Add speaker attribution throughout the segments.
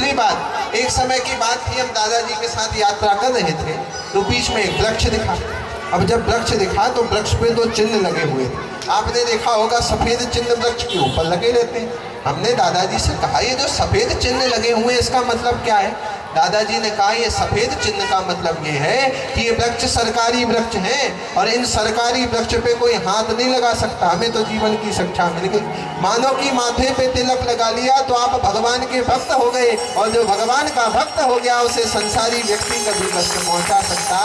Speaker 1: दूसरी बात, एक समय की बात थी, हम दादाजी के साथ यात्रा कर रहे थे तो बीच में एक वृक्ष दिखा। अब जब वृक्ष दिखा तो वृक्ष पे 2 चिन्ह लगे हुए थे। आपने देखा होगा सफ़ेद चिन्ह वृक्ष के ऊपर लगे रहते हैं। हमने दादाजी से कहा ये जो सफ़ेद चिन्ह लगे हुए हैं इसका मतलब क्या है? दादाजी ने कहा ये सफ़ेद चिन्ह का मतलब ये है कि ये वृक्ष सरकारी वृक्ष हैं और इन सरकारी वृक्ष पे कोई हाथ नहीं लगा सकता। हमें तो जीवन की शिक्षा मिल गई। मानो कि माथे पे तिलक लगा लिया तो आप भगवान के भक्त हो गए, और जो भगवान का भक्त हो गया उसे संसारी व्यक्ति कभी कष्ट पहुँचा सकता।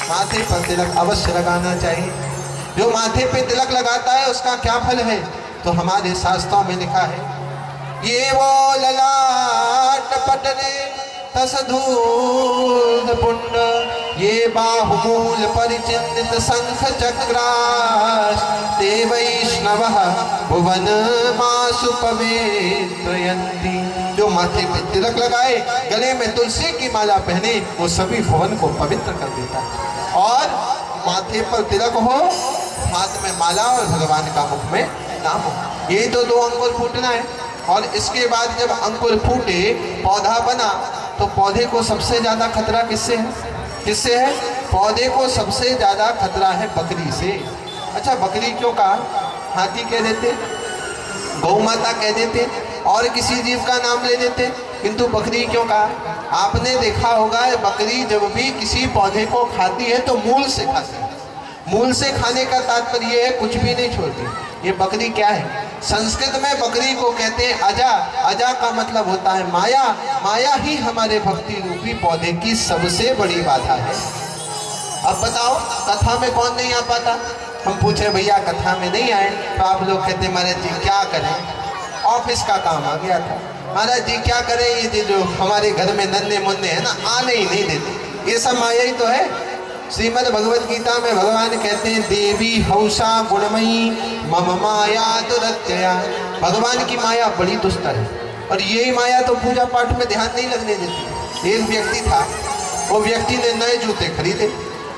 Speaker 1: माथे पर तिलक अवश्य लगाना चाहिए। जो माथे पे तिलक लगाता है उसका क्या फल है? तो हमारे शास्त्रों में लिखा है, ये वो ललाट पटने तस धूल पुंड, ये बाहुमूल परिचिन्नित शंख चक्रास, ते वैष्णवः भुवन मासु पवित्रयन्ति। जो माथे पे तिलक लगाए, गले में तुलसी की माला पहने, वो सभी भुवन को पवित्र कर देता है। और माथे पर तिलक हो, हाथ में माला और भगवान का मुख में नाम हो। यही तो 2 अंकुर फूटना है। और इसके बाद जब अंकुर फूटे, पौधा बना, तो पौधे को सबसे ज़्यादा खतरा किससे है? किससे है? पौधे को सबसे ज़्यादा खतरा है बकरी से। अच्छा, बकरी क्यों कहा? हाथी कह देते, गौ माता कह देते, और किसी जीव का नाम ले देते, किंतु बकरी क्यों कहा? आपने देखा होगा बकरी जब भी किसी पौधे को खाती है तो मूल से खाती है। मूल से खाने का तात्पर्य है कुछ भी नहीं छोड़ती। ये बकरी क्या है? संस्कृत में बकरी को कहते हैं अजा। अजा का मतलब होता है माया। माया ही हमारे भक्ति रूपी पौधे की सबसे बड़ी बाधा है। अब बताओ, कथा में कौन नहीं आ पाता? हम पूछे भैया कथा में नहीं आए, तो आप लोग कहते महाराज जी क्या करें, ऑफिस का काम आ गया था। महाराज जी क्या करें, ये जो हमारे घर में नन्हे मुन्ने हैं ना, आने ही नहीं देते। ये सब माया ही तो है। श्रीमद् भगवत गीता में भगवान कहते हैं, देवी हौसा गुणमयी मम माया दुरत्यया। भगवान की माया बड़ी दुस्तर है, और यही माया तो पूजा पाठ में ध्यान नहीं लगने देती। एक व्यक्ति था, वो व्यक्ति ने नए जूते खरीदे,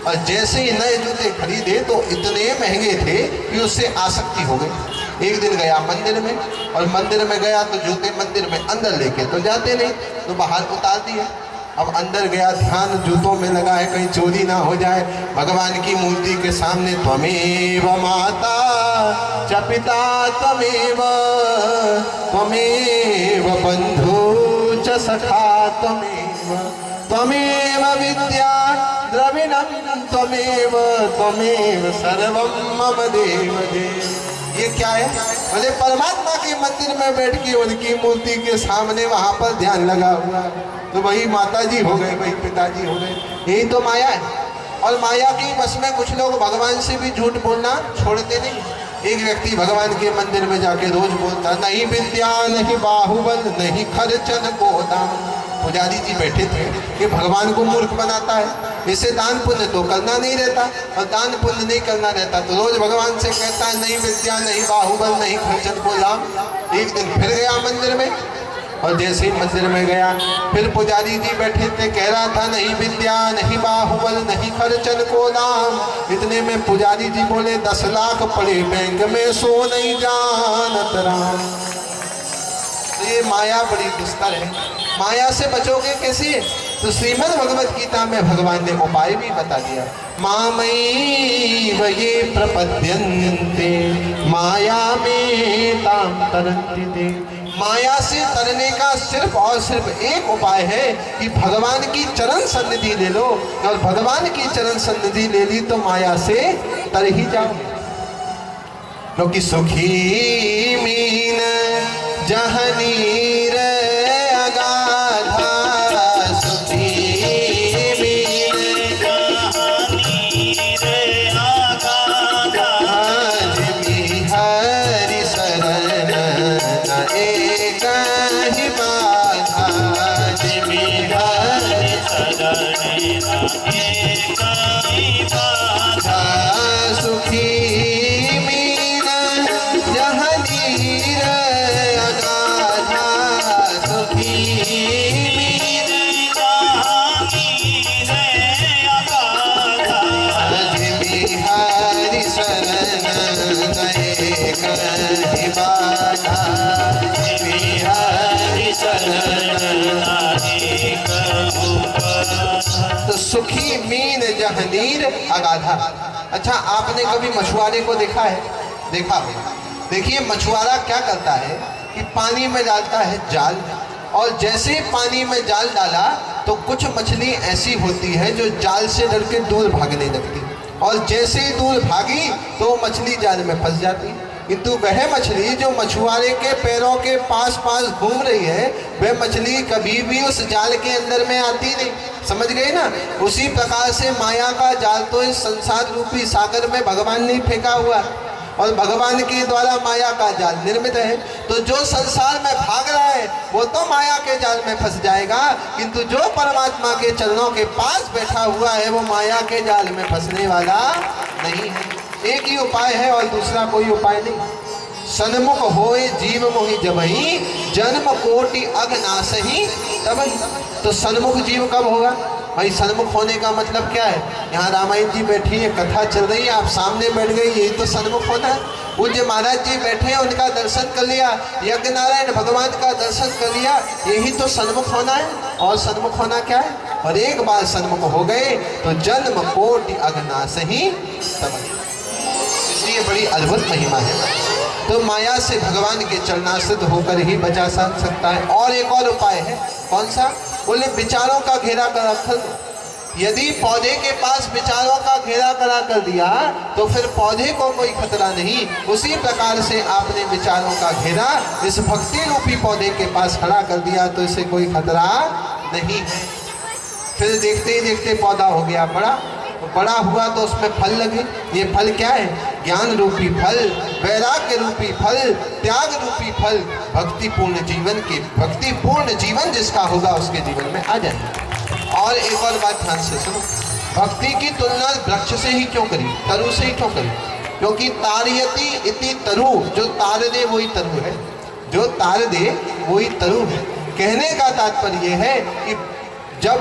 Speaker 1: और जैसे ही नए जूते खरीदे तो इतने महंगे थे कि उससे आसक्ति हो गई। एक दिन गया मंदिर में, और मंदिर में गया तो जूते मंदिर में अंदर लेके तो जाते नहीं, तो बाहर उतार दिए। अब अंदर गया, ध्यान जूतों में लगा है कहीं चोरी ना हो जाए। भगवान की मूर्ति के सामने, त्वमेव माता च पिता त्वमेव, त्वमेव बंधु च सखा त्वमेव, त्वमेव विद्या द्रविणं त्वमेव, त्वमेव सर्वं मम देव देव। ये क्या है? बोले परमात्मा के मंदिर में बैठ के उनकी मूर्ति के सामने वहाँ पर ध्यान लगा हुआ, तो वही माता जी हो गए, वही पिताजी हो गए। यही तो माया है। और माया की बस में कुछ लोग भगवान से भी झूठ बोलना छोड़ते नहीं। एक व्यक्ति भगवान के मंदिर में जाके रोज बोलता, नहीं विद्या नहीं बाहुबल नहीं खर्चन को दान। पुजारी जी बैठे थे, ये भगवान को मूर्ख बनाता है, इसे दान पुण्य तो करना नहीं रहता, और दान पुण्य नहीं करना रहता तो रोज भगवान से कहता है नहीं विद्या नहीं बाहुबल नहीं खर्चन को दान। एक दिन फिर गया मंदिर में, और जैसे ही मंदिर में गया, फिर पुजारी जी बैठे थे, कह रहा था नहीं विद्या नहीं बाहुबल नहीं खर्चन को दाम। इतने में पुजारी जी बोले 10 लाख पड़े बैंक में सो नहीं जानत राम। तो ये माया बड़ी दुस्तर है। माया से बचोगे कैसे? तो श्रीमद् भगवत गीता में भगवान ने उपाय भी बता दिया। मामैव ये प्रपद्यन्ते माया में ताम तरन्ति ते। माया से तरने का सिर्फ और सिर्फ एक उपाय है कि भगवान की चरण सन्निधि ले लो, और भगवान की चरण सन्निधि ले ली तो माया से तर ही जाओ। क्योंकि सुखी मीन जहाँ नीर अगाधा, सुखी मीन जहाँ नीर अगाधा, जिमी हरि शरण न एक ही बाधा, जिमी हरि शरण न एक ही बाधा। सुखी
Speaker 2: शरण
Speaker 1: यह नीर अगाधा। अच्छा, आपने कभी मछुआरे को देखा है? देखा होगा। देखिए मछुआरा क्या करता है कि पानी में डालता है जाल, और जैसे ही पानी में जाल डाला तो कुछ मछली ऐसी होती है जो जाल से डर के दूर भागने लगती, और जैसे ही दूर भागी तो मछली जाल में फंस जाती। किंतु वह मछली जो मछुआरे के पैरों के पास पास घूम रही है, वह मछली कभी भी उस जाल के अंदर में आती नहीं। समझ गए ना? उसी प्रकार से माया का जाल तो इस संसार रूपी सागर में भगवान ने फेंका हुआ है, और भगवान के द्वारा माया का जाल निर्मित है। तो जो संसार में भाग रहा है वो तो माया के जाल में फंस जाएगा, किंतु जो परमात्मा के चरणों के पास बैठा हुआ है वो माया के जाल में फंसने वाला नहीं है। एक ही उपाय है और दूसरा कोई उपाय नहीं। सन्मुख होए जीव मोहि जबहि, जन्म कोटि अघनासहि तबहि। तो सन्मुख जीव कब होगा भाई? सन्मुख होने का मतलब क्या है? यहाँ रामायण जी बैठी है, कथा चल रही है, आप सामने बैठ गई, यही तो सन्मुख होना है। पूज्य महाराज जी बैठे हैं, उनका दर्शन कर लिया, यज्ञ नारायण भगवान का दर्शन कर लिया, यही तो सन्मुख होना है। और सन्मुख होना क्या है? और एक बार सन्मुख हो गए तो जन्म कोटि अघनासहि तबहि। इसलिए बड़ी अद्भुत महिमा है। तो माया से भगवान के चरणाश्रित होकर ही बचा सकता है। और एक और उपाय है, कौन सा? बोले विचारों का घेरा करा कर दो। यदि पौधे के पास विचारों का घेरा करा कर दिया तो फिर पौधे को कोई खतरा नहीं। उसी प्रकार से आपने विचारों का घेरा इस भक्ति रूपी पौधे के पास खड़ा कर दिया तो इसे कोई खतरा नहीं है। फिर देखते ही देखते पौधा हो गया बड़ा, तो बड़ा हुआ तो उसमें फल लगे। ये फल क्या है? ज्ञान रूपी फल, वैराग्य रूपी फल, त्याग रूपी फल, भक्तिपूर्ण जीवन के, भक्तिपूर्ण जीवन जिसका होगा उसके जीवन में आ जाए। और एक और बात ध्यान से सुनो, भक्ति की तुलना वृक्ष से ही क्यों करी, तरु से ही क्यों करी? क्योंकि तारयति इति तरु, जो तार दे वही तरु है, जो तार दे वही तरु है। कहने का तात्पर्य है कि जब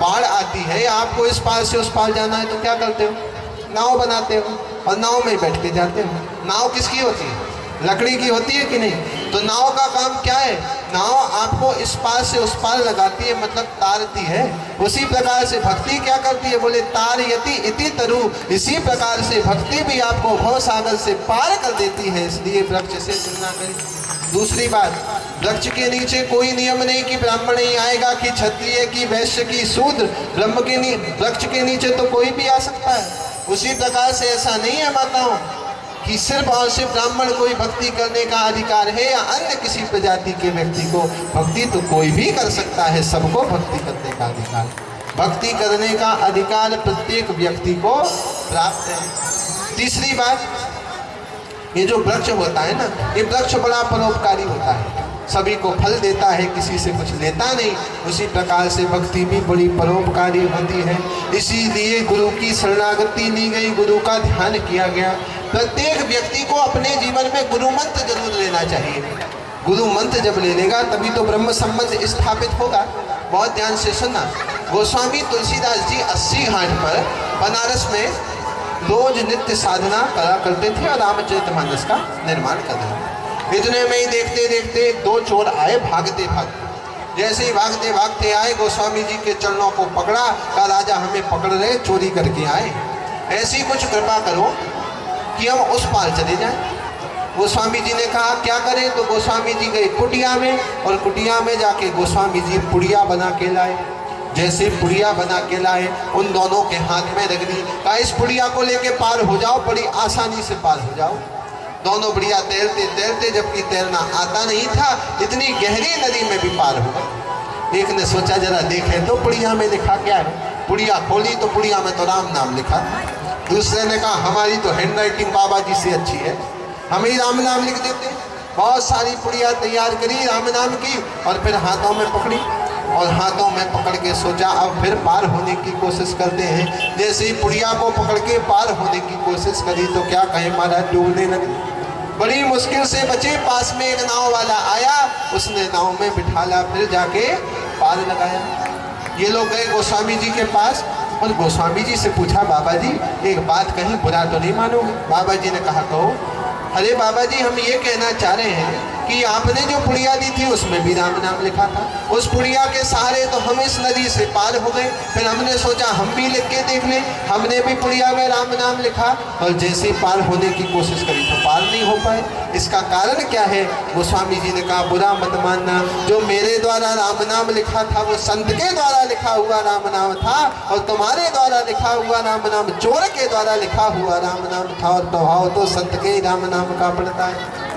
Speaker 1: बाढ़ आती है, आपको इस पार से उस पार जाना है तो क्या करते हो? नाव बनाते हो, और नाव में बैठ के जाते हो। नाव किसकी होती है? लकड़ी की होती है कि नहीं? तो नाव का काम क्या है? नाव आपको इस पार से उस पार लगाती है, मतलब तारती है। उसी प्रकार से भक्ति क्या करती है? बोले तारयति इति तरु। इसी प्रकार से भक्ति भी आपको भव सागर से पार कर देती है, इसलिए वृक्ष से तुलना करें। दूसरी बात, वृक्ष के नीचे कोई नियम नहीं कि ब्राह्मण ही आएगा, कि क्षत्रिय, की वैश्य, की शूद्र। ब्रह्म के वृक्ष के नीचे तो कोई भी आ सकता है। उसी प्रकार से ऐसा नहीं है माताओं कि सिर्फ और सिर्फ ब्राह्मण कोई भक्ति करने का अधिकार है, या अन्य किसी प्रजाति के व्यक्ति को। भक्ति तो कोई भी कर सकता है, सबको भक्ति करने का अधिकार। भक्ति करने का अधिकार प्रत्येक व्यक्ति को प्राप्त है। तीसरी बात, ये जो वृक्ष होता है ना, ये वृक्ष बड़ा परोपकारी होता है, सभी को फल देता है, किसी से कुछ लेता नहीं। उसी प्रकार से भक्ति भी बड़ी परोपकारी होती है। इसीलिए गुरु की शरणागति ली गई, गुरु का ध्यान किया गया। प्रत्येक व्यक्ति को अपने जीवन में गुरु मंत्र जरूर लेना चाहिए। गुरु मंत्र जब ले लेगा तभी तो ब्रह्म संबंध स्थापित होगा। बहुत ध्यान से सुनना, गोस्वामी तुलसीदास जी 80 घाट पर बनारस में रोज नित्य साधना करा करते थे और रामचरितमानस का निर्माण कर रहे थे। इतने में ही देखते देखते दो चोर आए भागते भागते। जैसे ही भागते भागते आए, गोस्वामी जी के चरणों को पकड़ा, कहा राजा हमें पकड़ रहे, चोरी करके आए, ऐसी कुछ कृपा करो कि हम उस पार चले जाएं। गोस्वामी जी ने कहा क्या करें? तो गोस्वामी जी गए कुटिया में, और कुटिया में जाके गोस्वामी जी पुड़िया बना के लाए। जैसे पुड़िया बना के लाए, उन दोनों के हाथ में रख दी, कहा इस पुड़िया को लेके पार हो जाओ, बड़ी आसानी से पार हो जाओ। दोनों बढ़िया तैरते तैरते, जबकि तैरना आता नहीं था, इतनी गहरी नदी में भी पार हो गए। एक ने सोचा जरा देखें तो पुड़िया में लिखा क्या है। पुड़िया खोली तो पुड़िया में तो राम नाम लिखा। दूसरे ने कहा हमारी तो हैंडराइटिंग बाबा जी से अच्छी है, हम ही राम नाम लिख देते। बहुत सारी पुड़िया तैयार करी राम नाम की, और फिर हाथों में पकड़ी, और हाथों में पकड़ के सोचा अब फिर पार होने की कोशिश करते हैं। जैसे ही पुड़िया को पकड़ के पार होने की कोशिश करी तो क्या कहें महाराज, डूबने लगे। बड़ी मुश्किल से बचे। पास में एक नाव वाला आया, उसने नाव में बिठाला, फिर जाके पार लगाया। ये लोग गए गोस्वामी जी के पास और गोस्वामी जी से पूछा बाबा जी एक बात कहीं बुरा तो नहीं मानोगे? बाबा जी ने कहा कहो। अरे बाबा जी, हम ये कहना चाह रहे हैं कि आपने जो पुड़िया दी थी उसमें भी राम नाम लिखा था। उस पुड़िया के सहारे तो हम इस नदी से पार हो गए। फिर हमने सोचा हम भी लिख के देख लें, हमने भी पुड़िया में राम नाम लिखा और जैसे ही पार होने की कोशिश करी तो पार नहीं हो पाए। इसका कारण क्या है? गोस्वामी जी ने कहा, बुरा मत मानना, जो मेरे द्वारा राम नाम लिखा था वो संत के द्वारा लिखा हुआ राम नाम था, और तुम्हारे द्वारा लिखा हुआ राम नाम चोर के द्वारा लिखा हुआ राम नाम था, और प्रभाव तो संत के ही राम नाम का पड़ता है।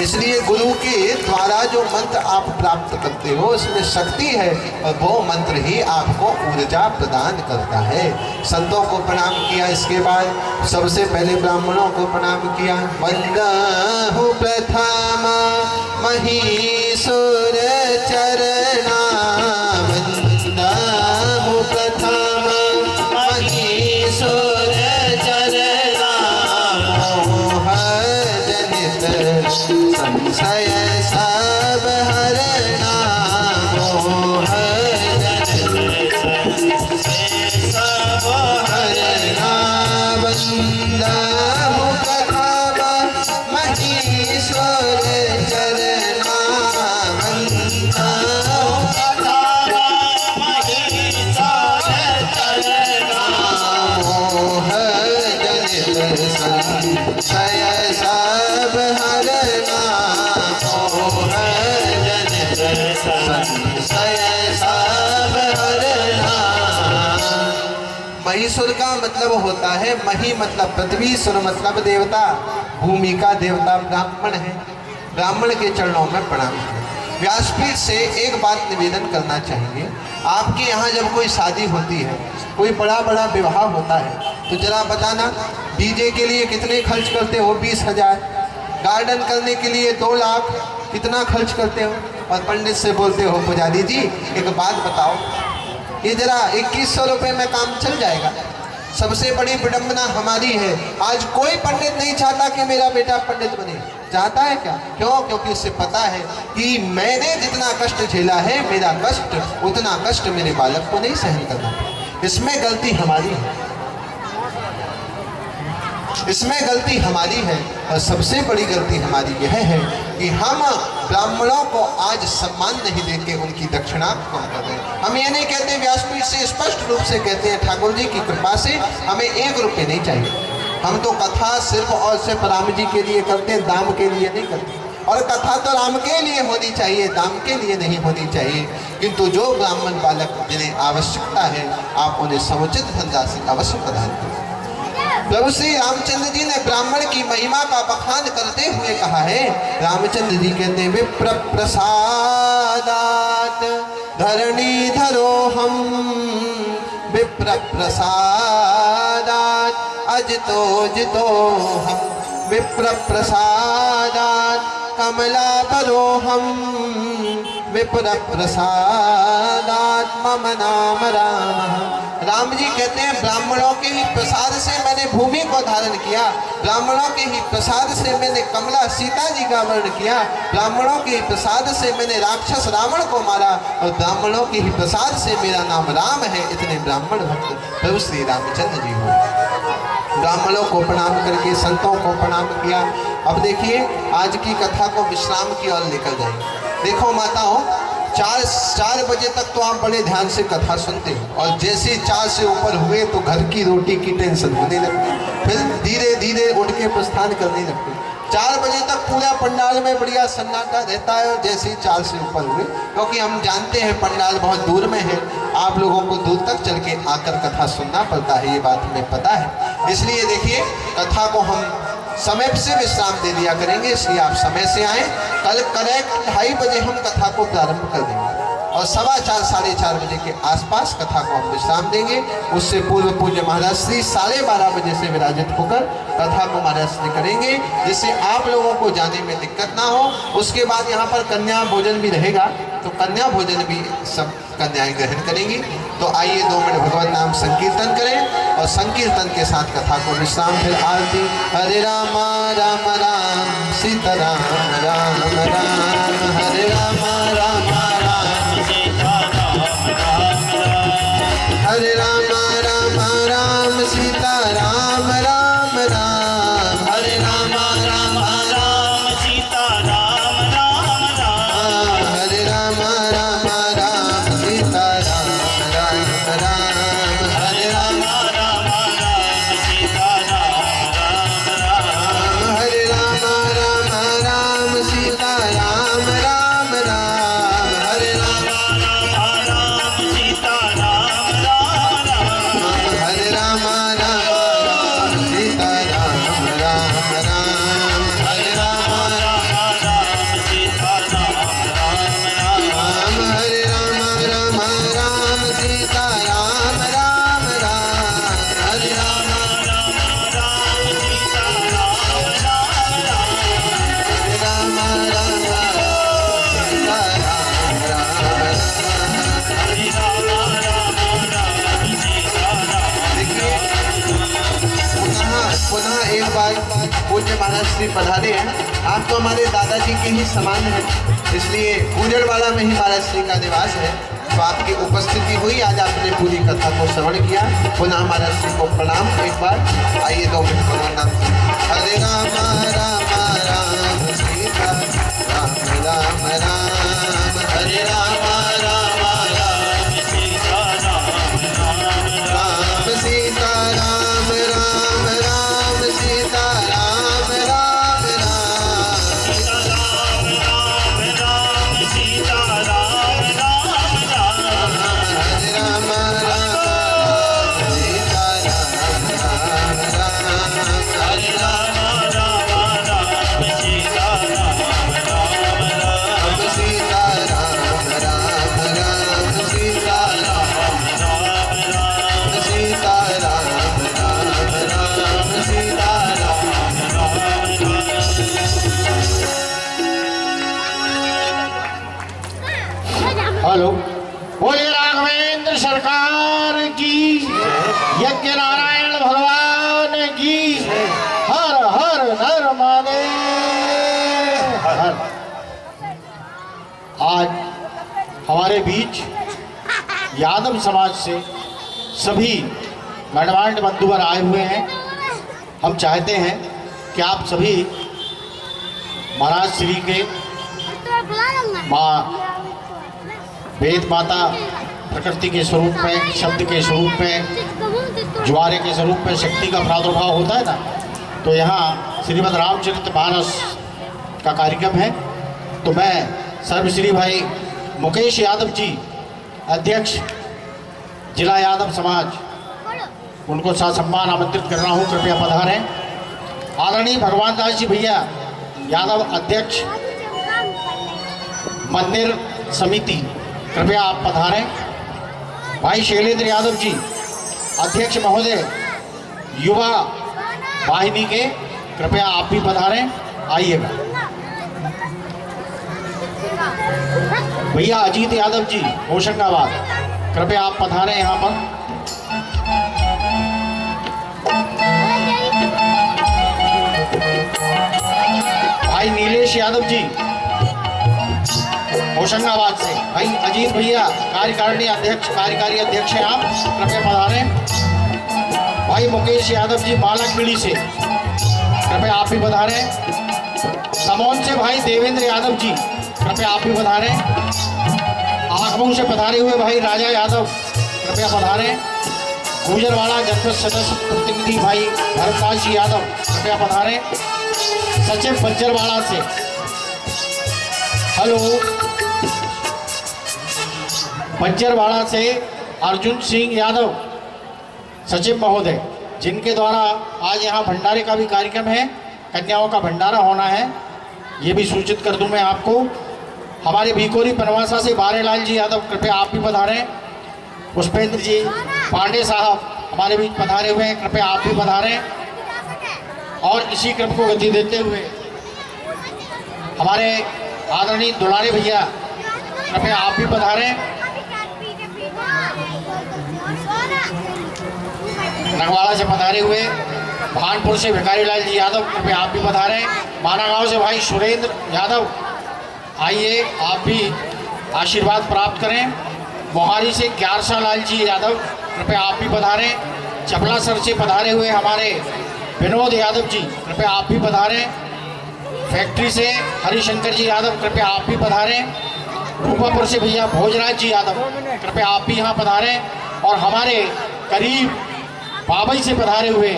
Speaker 1: इसलिए गुरु के द्वारा जो मंत्र आप प्राप्त करते हो उसमें शक्ति है, और वो मंत्र ही आपको ऊर्जा प्रदान करता है। संतों को प्रणाम किया, इसके बाद सबसे पहले ब्राह्मणों को प्रणाम किया। वंदहु प्रथम महीसुर चरणा, वंदहु प्रथम महीसुर चरणा, मोह जनित संशय सब हरणा, मोह जनित सब हरणा। वंदहु प्रथम महीसुर चरणा, वंदहु प्रथम महीसुर चरणा, मोह जनित संशय सब हरणा, मोह जनित संशय सब हरणा। महीसुर का मतलब होता है, मही मतलब पृथ्वी, सुर मतलब देवता, भूमि का देवता ब्राह्मण है। ब्राह्मण के चरणों में प्रणाम। व्यासपीठ से एक बात निवेदन करना चाहिए, आपके यहाँ जब कोई शादी होती है, कोई बड़ा बड़ा विवाह होता है, तो जरा बताना डीजे के लिए कितने खर्च करते हो? 20,000। गार्डन करने के लिए 2 लाख, कितना खर्च करते हो? और पंडित से बोलते हो, पुजारी जी एक बात बताओ, ये जरा 2100 रुपये में काम चल जाएगा? सबसे बड़ी विडंबना हमारी है, आज कोई पंडित नहीं चाहता कि मेरा बेटा पंडित बने। चाहता है क्या? क्यों? क्योंकि उसे पता है कि मैंने जितना कष्ट झेला है, मेरा कष्ट उतना कष्ट मेरे बालक को नहीं सहन करना। इसमें गलती हमारी है, इसमें गलती हमारी है। और सबसे बड़ी गलती हमारी यह है कि हम ब्राह्मणों को आज सम्मान नहीं देके उनकी दक्षिणा कम कर रहे हैं। हम ये नहीं कहते, व्यासपीठ से स्पष्ट रूप से कहते हैं, ठाकुर जी की कृपा से हमें 1 रुपये नहीं चाहिए। हम तो कथा सिर्फ और सिर्फ राम जी के लिए करते हैं, दाम के लिए नहीं करते। और कथा तो राम के लिए होनी चाहिए, दाम के लिए नहीं होनी चाहिए। किंतु जो ब्राह्मण बालक जिन्हें आवश्यकता है, आप उन्हें समुचित धनराशि अवश्य प्रदान करें। प्रभु श्री रामचंद्र जी ने ब्राह्मण की महिमा का बखान करते हुए कहा है, रामचंद्र जी कहते हैं, विप्र प्रसादात धरणी धरो हम, विप्र प्रसादात अजतो जितो हम, विप्र प्रसादात कमला भरो हम, विप्र प्रसादात मम नाम राम। राम जी कहते हैं, ब्राह्मणों के ही प्रसाद से मैंने भूमि को धारण किया, ब्राह्मणों के ही प्रसाद से मैंने कमला सीता जी का वर्ण किया, ब्राह्मणों के ही प्रसाद से मैंने राक्षस रावण को मारा, और ब्राह्मणों के ही प्रसाद से मेरा नाम राम है। इतने ब्राह्मण भक्त प्रभु श्री रामचंद्र जी हो। ब्राह्मणों को प्रणाम करके संतों को प्रणाम किया। अब देखिए, आज की कथा को विश्राम की ओर लेकर जाएंगे। देखो माताओं, 4 बजे तक तो आप बड़े ध्यान से कथा सुनते हो, और जैसे 4 से ऊपर हुए तो घर की रोटी की टेंशन होने लगती, फिर धीरे धीरे उठ के प्रस्थान करने लगते। 4 बजे तक पूरा पंडाल में बढ़िया सन्नाटा रहता है, और जैसे ही 4 से ऊपर हुए, क्योंकि हम जानते हैं पंडाल बहुत दूर में है, आप लोगों को दूर तक चल के आकर कथा सुनना पड़ता है, ये बात हमें पता है। इसलिए देखिए, कथा को हम समय से विश्राम दे दिया करेंगे, इसलिए आप समय से आएँ। कल करेक्ट 2:30 बजे हम कथा को प्रारंभ कर देंगे, और 4:15 साढ़े 4 बजे के आसपास कथा को हम विश्राम देंगे। उससे पूर्व पूज्य महाराज श्री 12:30 बजे से विराजित होकर कथा को महाराज श्री करेंगे, जिससे आप लोगों को जाने में दिक्कत ना हो। उसके बाद यहाँ पर कन्या भोजन भी रहेगा, तो कन्या भोजन भी सब कन्याएं ग्रहण करेंगी। तो आइए 2 मिनट भगवत नाम संकीर्तन करें, और संकीर्तन के साथ कथा को विश्राम, फिर आरती। हरे राम राम राम सीता राम राम राम, हरे राम राम राम सीता राम राम, हरे राम राम राम सीता राम राम राम, हरे राम बाद पूज्य महाराज श्री पधारे हैं। आप तो हमारे दादाजी के ही समान हैं, इसलिए गुजरवाड़ा में ही महाराज श्री का निवास है। तो आपकी उपस्थिति हुई, आज आपने पूरी कथा को श्रवण किया। पुनः महाराज श्री को प्रणाम एक बार। आइए 2 मिनट प्रणाम। हरे राम राम राम सीता राम राम राम, हरे राम राम राम सीता राम सीता राम राम राम सीता राम राम राम सीता राम राम राम सीता राम राम राम, हरे राम राम सीता राम राम राम, हरे राम राम राम सीता राम राम राम सीता राम राम राम सीता राम राम राम सीता राम राम राम सीता राम राम राम।
Speaker 2: हेलो, बोले राघवेंद्र सरकार की, यज्ञ नारायण भगवान की, हर हर नर महादेव हर। आज हमारे बीच यादव समाज से सभी गणमान्य बंधुवर आए हुए हैं। हम चाहते हैं कि आप सभी महाराज श्री के माँ वेद माता प्रकृति के स्वरूप में, शब्द के स्वरूप में, ज्वारे के स्वरूप में शक्ति का प्रादुर्भाव होता है ना, तो यहाँ श्रीमद् रामचरितमानस का कार्यक्रम है। तो मैं सर्वश्री भाई मुकेश यादव जी, अध्यक्ष जिला यादव समाज, उनको ससम्मान आमंत्रित कर रहा हूँ, कृपया पधारें। आदरणीय भगवान दास जी भैया यादव, अध्यक्ष मंदिर समिति, कृपया आप पधारें। भाई शैलेंद्र यादव जी, अध्यक्ष महोदय युवा वाहिनी के, कृपया आप भी पधारें, आइएगा। भैया अजीत यादव जी होशंगाबाद, कृपया आप पधारें यहाँ पर। भाई नीलेश यादव जी होशंगाबाद से, भाई अजीत भैया कार्यकारिणी अध्यक्ष, कार्यकारी अध्यक्ष हैं आप, कृपया पधारें। भाई मुकेश यादव जी मालाखेड़ी से, कृपया आप भी पधारें। समौन से भाई देवेंद्र यादव जी, कृपया आप भी पधारें। आगमऊ से पधारे हुए भाई राजा यादव, कृपया पधारें। गुजरवाड़ा जनपद सदस्य प्रतिनिधि भाई भरतदास जी यादव, कृपया पधारें। सचिव बंजरवाड़ा से, हेलो, बंजरवाड़ा से अर्जुन सिंह यादव सचिव महोदय, जिनके द्वारा आज यहाँ भंडारे का भी कार्यक्रम है, कन्याओं का भंडारा होना है, ये भी सूचित कर दूं मैं आपको। हमारे भिकोरी बनवासा से बारेलाल जी यादव, कृपया आप भी पधारें। पुष्पेंद्र जी पांडे साहब हमारे बीच पधारे हुए हैं, कृपया आप भी पधारें। और इसी क्रम को गति देते हुए हमारे आदरणीय दुलारे भैया, कृपया आप भी पधारें। नगवाड़ा से पधारे हुए भानपुर से भिखारी लाल जी यादव, कृपया आप भी पधारें। माना गांव से भाई सुरेंद्र यादव, आइए आप भी आशीर्वाद प्राप्त करें। मोहारी से ग्यारसा लाल जी यादव, कृपया आप भी पधारें। चपलासर से पधारे हुए हमारे विनोद यादव जी, कृपया आप भी पधारें। फैक्ट्री से हरिशंकर जी यादव, कृपया आप भी पधारें। रूपापुर से भैया भोजराज जी यादव, कृपया आप भी यहाँ पधारें। और हमारे करीब बाबई से पधारे हुए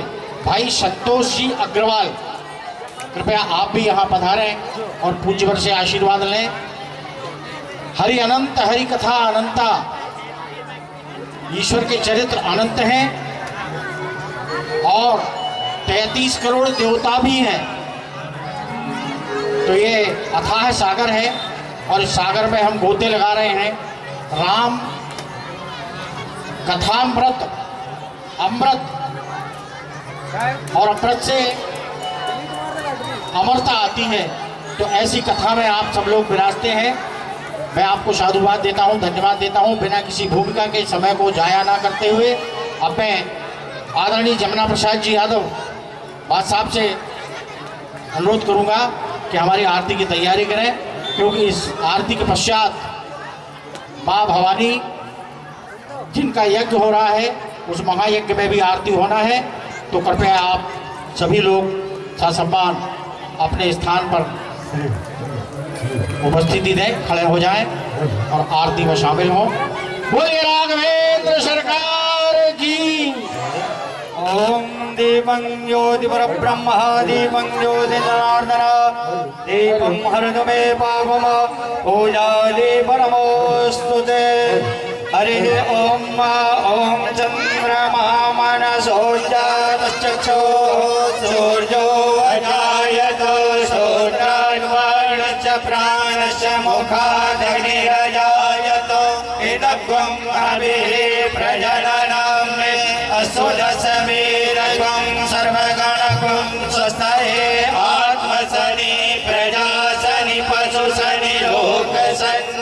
Speaker 2: भाई संतोष जी अग्रवाल, कृपया आप भी यहाँ पधारें और पूज्यवर से आशीर्वाद लें। हरि अनंत, हरि कथा अनंता, ईश्वर के चरित्र अनंत हैं और 33 करोड़ देवता भी हैं। तो ये अथाह सागर है और इस सागर में हम गोते लगा रहे हैं। राम कथामृत, अमृत, और अमृत से अमरता आती है। तो ऐसी कथा में आप सब लोग विराजते हैं। मैं आपको साधुवाद देता हूं, धन्यवाद देता हूं। बिना किसी भूमिका के समय को जाया ना करते हुए अब मैं आदरणीय जमुना प्रसाद जी यादव बादशाह साहब से अनुरोध करूंगा कि हमारी आरती की तैयारी करें, क्योंकि इस आरती के पश्चात माँ भवानी जिनका यज्ञ हो रहा है उस महायज्ञ में भी आरती होना है। तो कृपया आप सभी लोग ससम्मान अपने स्थान पर उपस्थिति दें, खड़े हो जाएं और आरती में शामिल हों। बोलिए राघवेंद्र सरकार की।
Speaker 3: ओम दीपं ज्योति परब्रह्म दीपं ज्योति जनार्दन दीपं हरतु मे पापम पूजा दीपनमोस्तुते। हरि ओम ओम चंद्रमा मनसो जातश्चक्षो सूर्यो अजायत सूर्यान्वर्णश्च प्राणश्च मुखादग्निरजायत इदग्वं हविः प्रजननं मे असुदशमीरगं सर्वगणगं स्वस्ते आत्मसनि प्रजासनि पशुसनि लोकसन्यभयसनि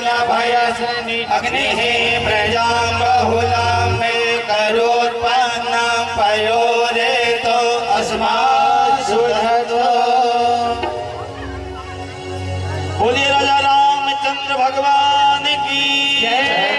Speaker 3: अग्निः प्रजां बहुलां मे करोत्पन्नं पयोरेतो अस्मात् सुधतो। बोलिए राजा रामचंद्र भगवान की जय।